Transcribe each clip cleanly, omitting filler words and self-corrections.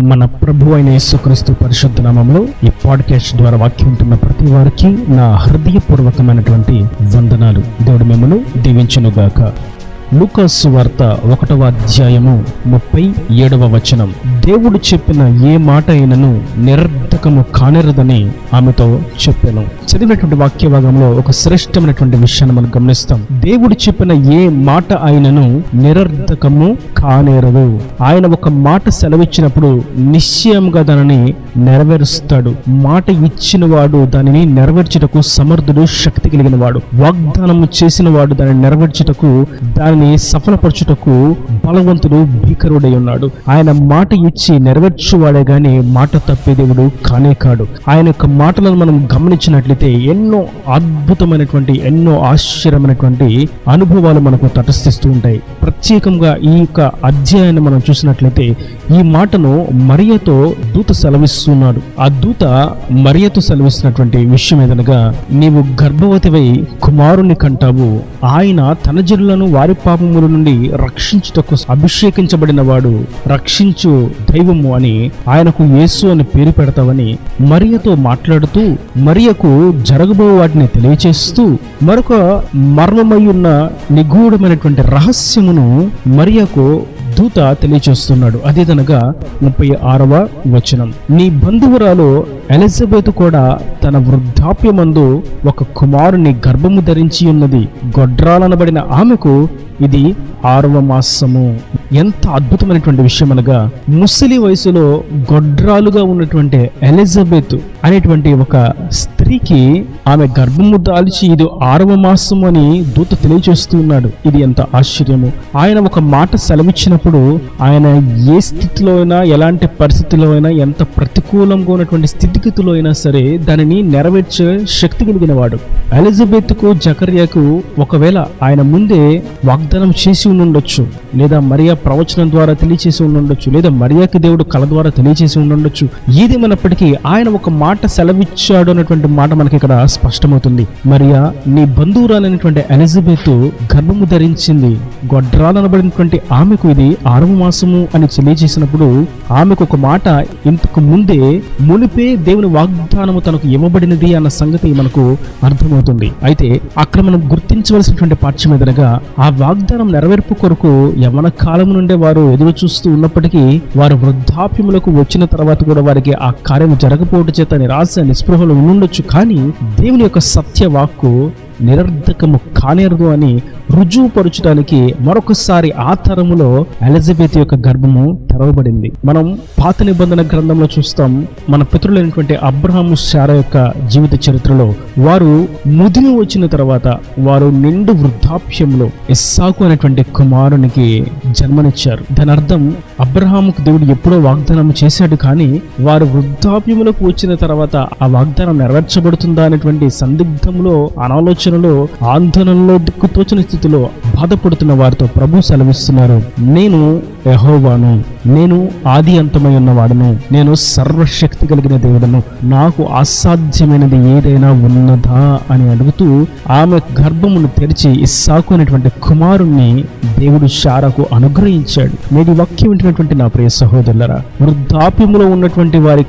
మన ప్రభు అయిన యేసుక్రీస్తు పరిశుద్ధ నామములో ఈ పాడ్కాస్ట్ ద్వారా వాక్యం ఉంటున్న ప్రతి వారికి నా హృదయపూర్వకమైనటువంటి వందనాలు. దేవుడు మిమ్మల్ని దీవించునుగాక. లూకా సువార్త 1వ అధ్యాయము 37వ వచనం. దేవుడు చెప్పిన ఏ మాట అయినను నిరర్ధకము కానేరదని ఆమెతో చెప్పాను. చదివినటువంటి వాక్య భాగంలో ఒక శ్రేష్టమైనటువంటి విషయాన్ని మనం గమనిస్తాం. దేవుడు చెప్పిన ఏ మాట అయినను నిరర్ధకము కానేరదు. ఆయన ఒక మాట సెలవిచ్చినప్పుడు నిశ్చయంగా దానిని నెరవేరుస్తాడు. మాట ఇచ్చిన వాడు దానిని నెరవేర్చుటకు సమర్థుడు, శక్తి కలిగిన వాడు. వాగ్దానము చేసిన వాడు దానిని నెరవేర్చుటకు, దానిని సఫలపరచుటకు బలవంతుడు, భీకరుడై ఉన్నాడు. ఆయన మాట ఇచ్చి నెరవేర్చువాడే గాని మాట తప్పే దేవుడు కానే కాడు. ఆయన యొక్క మాటలను మనం గమనించినట్లయితే ఎన్నో అద్భుతమైనటువంటి, ఎన్నో ఆశ్చర్యమైనటువంటి అనుభవాలు మనకు తటస్థిస్తూ ఉంటాయి. ప్రత్యేకంగా ఈ యొక్క అధ్యాయాన్ని మనం చూసినట్లయితే ఈ మాటను మరియతో దూత సెలవిస్తున్నాడు. ఆ దూత మరియతో సెలవిస్తున్నటువంటి విషయం ఏదనగా, నీవు గర్భవతివై కుమారుని కంటావు. ఆయన తన జనులను వారి పాపముల నుండి రక్షించుటకు అభిషేకించబడిన వాడు, రక్షించు దైవము అని ఆయనకు యేసు అని పేరు పెడతావని మరియతో మాట్లాడుతూ, మరియకు జరగబో వాటిని తెలియచేస్తూ మరొక మర్మమై ఉన్న నిగూఢమైనటువంటి రహస్యమును మరియకు దూత తెలియచేస్తున్నాడు. అదేదనగా 36వ వచనం. నీ బంధువురాలు ఎలిజబెత్ కూడా తన వృద్ధాప్యమందు ఒక కుమారుని గర్భము ధరించి ఉన్నది. గొడ్రాలనబడిన ఆమెకు ఇది 6వ మాసము. ఎంత అద్భుతమైనటువంటి విషయం అనగా, ముసలి వయసులో గొడ్రాలుగా ఉన్నటువంటి ఎలిజబెత్ అనేటువంటి ఒక స్త్రీకి ఆమె గర్భము దాల్చి ఇది 6వ మాసము అని దూత తెలియచేస్తున్నాడు. ఇది ఎంత ఆశ్చర్యము. ఆయన ఒక మాట సెలవిచ్చినప్పుడు ఆయన ఏ స్థితిలో అయినా, ఎలాంటి పరిస్థితిలో అయినా, ఎంత ప్రతికూలంగా ఉన్నటువంటి స్థితిగతిలో అయినా సరే దానిని నెరవేర్చే శక్తి కలిగిన వాడు. ఎలిజబెత్కు, జకర్యాకు ఒకవేళ ఆయన ముందే వాగ్దానం చేసి ఉండొచ్చు, లేదా మరియా ప్రవచనం ద్వారా తెలియచేసి ఉండొచ్చు, లేదా మరియాకి దేవుడు కళ ద్వారా తెలియచేసి ఉండొచ్చు. ఏదేమైనప్పటికీ ఆయన ఒక మాట సెలవిచ్చాడు అన్నటువంటి మాట మనకి ఇక్కడ స్పష్టమవుతుంది. మరియా నీ బంధువురాలైనటువంటి ఎలిజబెత్ గర్భము ధరించింది. గొడ్రాలనబడినటువంటి ఆమెకు ఇది 6వ మాసము అని తెలియజేసినప్పుడు ఆమెకు ఒక మాట ఇంతకు ముందే మునిపే దేవుని వాగ్దానము తనకు ఇవ్వబడినది అన్న సంగతి మనకు అర్థమవుతుంది. అయితే అక్కడ మనం గుర్తించవలసినటువంటి పాఠ్యం ఎదురుగా, ఆ వాగ్దానం నెరవేర్పు కొరకు యవ్వన కాలం నుండే వారు ఎదురు చూస్తూ ఉన్నప్పటికీ వారు వృద్ధాప్యములకు వచ్చిన తర్వాత కూడా వారికి ఆ కార్యం జరగకపోవడం చేత నిరాశ, నిస్పృహలు ఉండొచ్చు. కానీ దేవుని యొక్క సత్యవాక్కు నిరర్ధకము కానేరదు అని రుజువుపరచడానికి మరొకసారి ఆ తరములో ఎలిజబెత్ యొక్క గర్భము తెరవబడింది. మనం పాత నిబంధన గ్రంథంలో చూస్తాం, మన పితరులైనటువంటి అబ్రహాము, శారా యొక్క జీవిత చరిత్రలో వారు ముదిమి వచ్చిన తర్వాత వారు నిండు వృద్ధాప్యంలో ఇస్సాకు అనేటువంటి కుమారునికి జన్మనిచ్చారు. దాని అర్థం అబ్రహాముకు దేవుడు ఎప్పుడో వాగ్దానం చేశాడు, కానీ వారు వృద్ధాప్యములకు వచ్చిన తర్వాత ఆ వాగ్దానం నెరవేర్చబడుతుందా అనేటువంటి సందిగ్ధంలో, అనాలోచనలో, ఆందోళనలో, దిక్కుతోచని స్థితిలో బాధపడుతున్న వారితో ప్రభు సెలవిస్తున్నారు, నేను యెహోవాను, నేను ఆది అంతమై ఉన్నవాడను, నేను సర్వశక్తి కలిగిన దేవుడను, నాకు అసాధ్యమైనది ఏదైనా ఉన్నదా అని అడుగుతూ ఆమె గర్భమును తెరిచి ఇస్సాకు అనేటువంటి కుమారుణ్ణి దేవుడు శారాకు అనుగ్రహించాడు. నేటి వాక్యం వింటున్నటువంటి నా ప్రియ సహోదరులారా, వృద్ధాప్యములో ఉన్నటువంటి వారి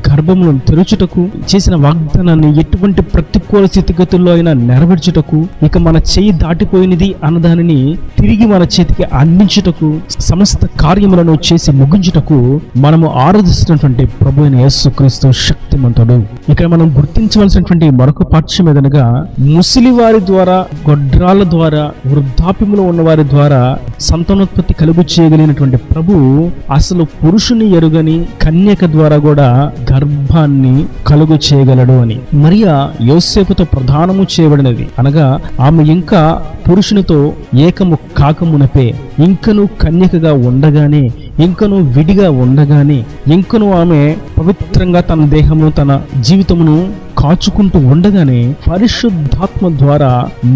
గర్భమును తెరుచుటకు చేసిన వాగ్దానాన్ని ఎటువంటి ప్రతికూల స్థితిగతుల్లో అయినా నెరవేర్చుటకు, ఇక మన చేయి దాటిపోయినది అన్నదానిని తిరిగి మన చేతికి అందించుటకు, సమస్త కార్యములను చేసి ముగించుటకు మనము ఆరాధిస్తున్నటువంటి ప్రభు అయిన యేసుక్రీస్తు శక్తిమంతుడు. ఇక్కడ మనం గుర్తించవలసినటువంటి మరొక పాఠ్యం ఏదనగా, ముసలి వారి ద్వారా, గొడ్రాల ద్వారా, వృద్ధాప్యములో ఉన్న వారి ద్వారా సంతానోత్పత్తి కలుగు చేయగలిగినటువంటి ప్రభు అసలు పురుషుని ఎరుగని కన్యక ద్వారా కూడా గర్భాన్ని కలుగు చేయగలడు అని. మరియా యోసేపుతో ప్రధానము చేయబడినది అనగా ఆమె ఇంకా పురుషునితో ఏకము కాకమునపే, ఇంకను కన్యకగా ఉండగానే, ఇంకను విడిగా ఉండగానే, ఇంకను ఆమె పవిత్రంగా తన దేహమును, తన జీవితమును కాచుకుంటూ ఉండగానే పరిశుద్ధాత్మ ద్వారా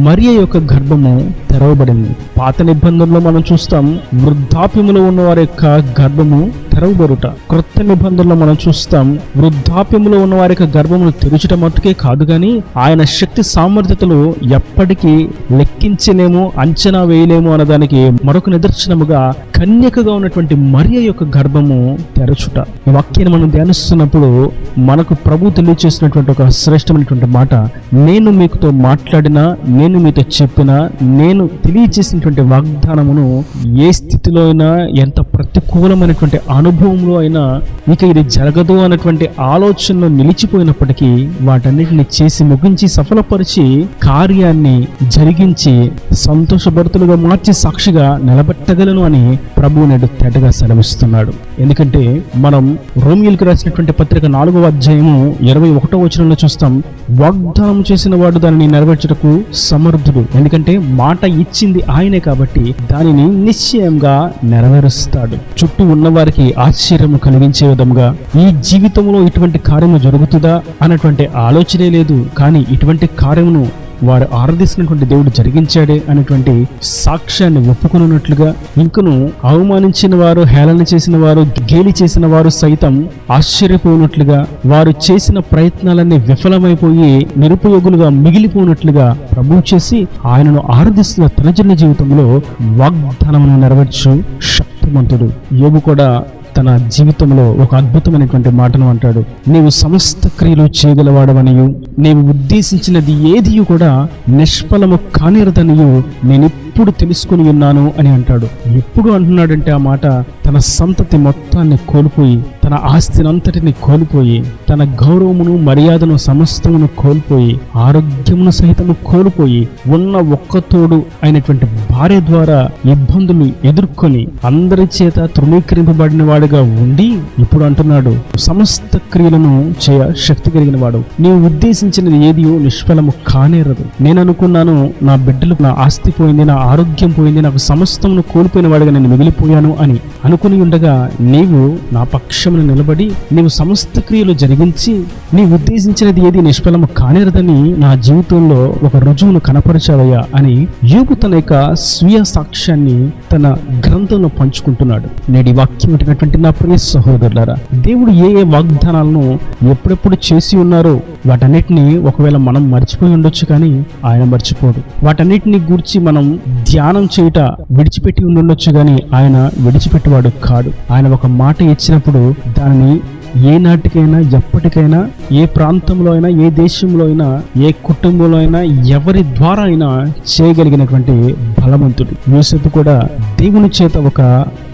మరియ యొక్క గర్భము తెరవబడింది. పాత నిబంధనలో మనం చూస్తాం, వృద్ధాప్యములో ఉన్న వారి యొక్క గర్భము తెరవబడుట. క్రొత్త నిబంధనలో మనం చూస్తాం, వృద్ధాప్యములో ఉన్న వారి యొక్క గర్భమును తెరుచుట మట్టుకే కాదు గాని ఆయన శక్తి సామర్థ్యతలు ఎప్పటికీ లెక్కించలేము, అంచనా వేయలేము అన్నదానికి మరొక నిదర్శనముగా కన్యకగా ఉన్నటువంటి మరియ యొక్క గర్భము తెరచుట. ఈ వాక్యాన్ని మనం ధ్యానిస్తున్నప్పుడు మనకు ప్రభు తెలియచేసినటువంటి ఒక శ్రేష్టమైనటువంటి మాట, నేను మీతో మాట్లాడినా, నేను మీతో చెప్పినా, నేను తెలియచేసినటువంటి వాగ్దానమును ఏ స్థితిలో అయినా, ఎంత ప్రతికూలమైనటువంటి అనుభవంలో అయినా ఇక ఇది జరగదు అన్నటువంటి ఆలోచనలో నిలిచిపోయినప్పటికీ వాటన్నిటిని చేసి ముగించి సఫలపరిచి కార్యాన్ని జరిగించి సంతోషభరితులుగా మార్చి సాక్షిగా నిలబెట్టగలను అని ప్రభువు నేడు తేటగా సెలవిస్తున్నాడు. ఎందుకంటే మనం రోమియోలకు రాసినటువంటి పత్రిక 4వ అధ్యాయము 21వ వచనంలో చూస్తాం, వాగ్దానం చేసిన వాడు దానిని నెరవేర్చుటకు సమర్థుడు. ఎందుకంటే మాట ఇచ్చింది ఆయనే కాబట్టి దానిని నిశ్చయంగా నెరవేరుస్తాడు. చుట్టూ ఉన్న వారికి ఆశ్చర్యము కలిగించే విధంగా ఈ జీవితంలో ఇటువంటి కార్యము జరుగుతుందా అన్నటువంటి ఆలోచనే లేదు, కానీ ఇటువంటి కార్యమును వారు ఆరాధిస్తున్నటువంటి దేవుడు జరిగించాడే అనేటువంటి సాక్ష్యాన్ని ఒప్పుకున్నట్లుగా, ఇంకను అవమానించిన వారు, హేళన చేసిన వారు, గేలి చేసిన వారు సైతం ఆశ్చర్యపోయినట్లుగా, వారు చేసిన ప్రయత్నాలన్నీ విఫలమైపోయి నిరుపయోగులుగా మిగిలిపోయినట్లుగా ప్రభు చేసి ఆయనను ఆరాధిస్తున్న తన జన జీవితంలో వాగ్దానమును నెరవేర్చు శక్తిమంతుడు. యోబు కూడా తన జీవితంలో ఒక అద్భుతమైనటువంటి మాటను అంటాడు, నీవు సమస్త క్రియలు చేయగలవాడవనియు, నీవు ఉద్దేశించినది ఏది కూడా నిష్ఫలము కానిరదనియు నేను ఎప్పుడు తెలుసుకుని ఉన్నాను అని అంటాడు. ఎప్పుడు అంటున్నాడంటే ఆ మాట, తన సంతతి మొత్తాన్ని కోల్పోయి, తన ఆస్తిని అంతటిని కోల్పోయి, తన గౌరవమును మర్యాదను సమస్తమును కోల్పోయి, ఆరోగ్యమును సహితము కోల్పోయి, ఉన్న ఒక్కతోడు అయినటువంటి భార్య ద్వారా ఇబ్బందులు ఎదుర్కొని అందరి చేత తృణీకరింపబడిన వాడుగా ఉండి ఇప్పుడు అంటున్నాడు, సమస్త క్రియలను చేయ శక్తి కలిగిన వాడు, నీవు ఉద్దేశించినది ఏది నిష్ఫలము కానేరదు. నేను అనుకున్నాను నా బిడ్డలకు నా ఆస్తి పోయింది, నా ఆరోగ్యం పోయింది, నాకు సమస్తమును కోల్పోయిన వాడుగా నేను మిగిలిపోయాను అని అనుకుని ఉండగా నీవు నా పక్షమును నిలబడి నీవు సమస్త క్రియలు జరిగించి నీ ఉద్దేశించినది ఏది నిష్ఫలము కానేరదని నా జీవితంలో ఒక రుజువును కనపరిచావయ్యా అని యోబు తన యొక్క స్వీయ సాక్ష్యాన్ని తన గ్రంథంలో పంచుకుంటున్నాడు. నేటి వాక్యం వింటున్నటువంటి నా ప్రియ సహోదరులారా, దేవుడు ఏ ఏ వాగ్దానాలను ఎప్పుడెప్పుడు చేసి ఉన్నారో వాటన్నిటిని ఒకవేళ మనం మర్చిపోయి ఉండొచ్చు, కానీ ఆయన మర్చిపోడు. వాటన్నిటిని గూర్చి మనం ధ్యానం చేయుట విడిచిపెట్టి ఉండొచ్చు, కానీ ఆయన విడిచిపెట్టేవాడు కాడు. ఆయన ఒక మాట ఇచ్చినప్పుడు దానిని ఏ నాటికైనా, ఎప్పటికైనా, ఏ ప్రాంతంలో అయినా, ఏ దేశంలో అయినా, ఏ కుటుంబంలో అయినా, ఎవరి ద్వారా అయినా చేయగలిగినటువంటి బలవంతుడు. యోసేపు కూడా దేవుని చేత ఒక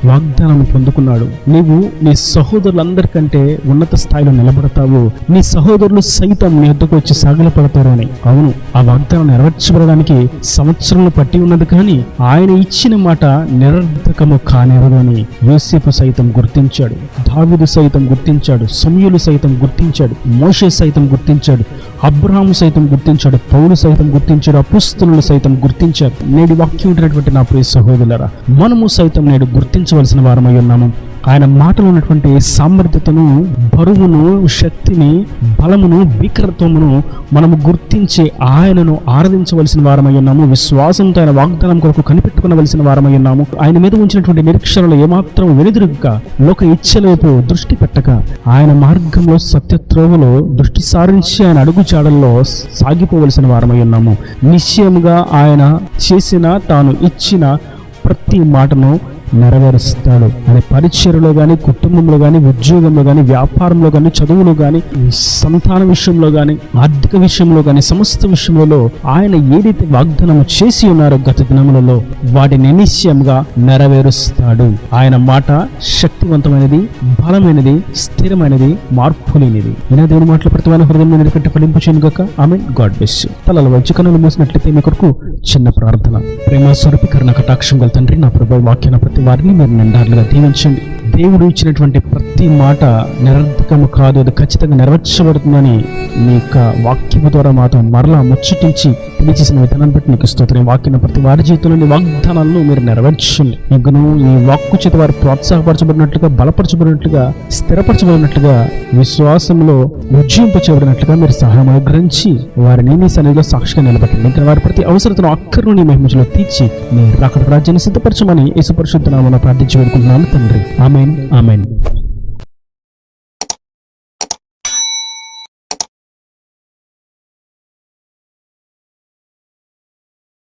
వాగ్దానం పొందుకున్నాడు, నీవు నీ సహోదరులందరికంటే ఉన్నత స్థాయిలో నిలబడతావు, నీ సహోదరులు సైతం నీ వద్దకు వచ్చి సాగిలపడతారు అని. అవును, ఆ వాగ్దానం నెరవేర్చబడడానికి సంవత్సరాలు పట్టి ఉన్నది, కానీ ఆయన ఇచ్చిన మాట నిరర్ధకము కానేరదు అని యోసేపు సైతం గుర్తించాడు, దావీదు సైతం గుర్తించాడు, సమూయేలు సైతం గుర్తించాడు, మోషే సైతం గుర్తించాడు, అబ్రహాము సైతం గుర్తించాడు, పౌలు సైతం గుర్తించాడు, అపోస్తలులు సైతం గుర్తించారు. నేడు వాక్యం ఉంటున్నటువంటి నా ప్రియ సహోదరులారా, మనము సైతం నేడు గుర్తించవలసిన వారమై ఉన్నాము. ఆయన మాటలో ఉన్నటువంటి సామర్థ్యతను, బరువును, శక్తిని, బలమును, భీకరత్వమును మనము గుర్తించి ఆయనను ఆరాధించవలసిన వారమై ఉన్నాము. విశ్వాసంతో ఆయన వాగ్దానం కొరకు కనిపెట్టుకునవలసిన వారమై ఉన్నాము. ఆయన మీద ఉంచినటువంటి నిరీక్షణలు ఏమాత్రం వెనుదిరుగక, లోక ఇచ్చలేపు దృష్టి పెట్టక, ఆయన మార్గంలో సత్యత్రోవలో దృష్టి సారించి ఆయన అడుగుచాడల్లో సాగిపోవలసిన వారమై ఉన్నాము. నిశ్చయముగా ఆయన చేసిన, తాను ఇచ్చిన ప్రతి మాటను నెరవేరుస్తాడు. ఆయన పరిచర్యలో కానీ, కుటుంబంలో కానీ, ఉద్యోగంలో కానీ, వ్యాపారంలో కానీ, చదువులో కానీ, సంతాన విషయంలో కానీ, ఆర్థిక విషయంలో కానీ, సమస్త విషయంలో ఆయన ఏదైతే వాగ్దానం చేసి ఉన్నారో గత దినములలో వాటిని నిశ్చయంగా నెరవేరుస్తాడు. ఆయన మాట శక్తివంతమైనది, బలమైనది, స్థిరమైనది, మార్పు లేనిది. ఈయన దేవుని మాటలు ప్రతి వారి హృదయంలో నిలకట్టి ఫలింపు చేయను గాక. ఆమేన్. God bless you. తలలు వంచి కన్నులు మూసినట్లయితే మీ కొరకు చిన్న ప్రార్థన. ప్రేమ స్వరూపి కరుణ కటాక్షం గల తండ్రి, నా ప్రభు వాక్యాన ప్రతి వారిని మీరు నిండారులుగా దీవించండి. దేవుడు ఇచ్చినటువంటి ప్రతి మాట నిరర్ధకము కాదు, అది ఖచ్చితంగా నెరవేర్చబడుతుందని మీ యొక్క వాక్యము ద్వారా మాతో మరలా ముచ్చటించి తెలియచేసిన విధానాన్ని బట్టి మీకు స్తోత్రం. వాక్యం ప్రతి వారి జీవితంలోని వాగ్దానాలను మీరు నెరవేర్చండి. ఇంకను ఈ వాక్కు చేత వారు ప్రోత్సాహపరచబడినట్లుగా, బలపరచబడినట్లుగా, స్థిరపరచబడినట్లుగా, విశ్వాసంలో ఉజ్జీంపచేయబడినట్లుగా మీరు సహాయం అనుగ్రహించి వారిని మీ సన్నిధిలో సాక్షిగా నిలబెట్టండి. ఇంకా వారి ప్రతి అవసరతను అక్కర్ను నీ మహిమలో తీర్చి మీరు అక్కడ రాజ్యాన్ని సిద్ధపరచమని యేసు పరిశుద్ధ నామమున ప్రార్థించి వేడుకుంటున్నాను తండ్రి. ఆమేన్. ఆమేన్.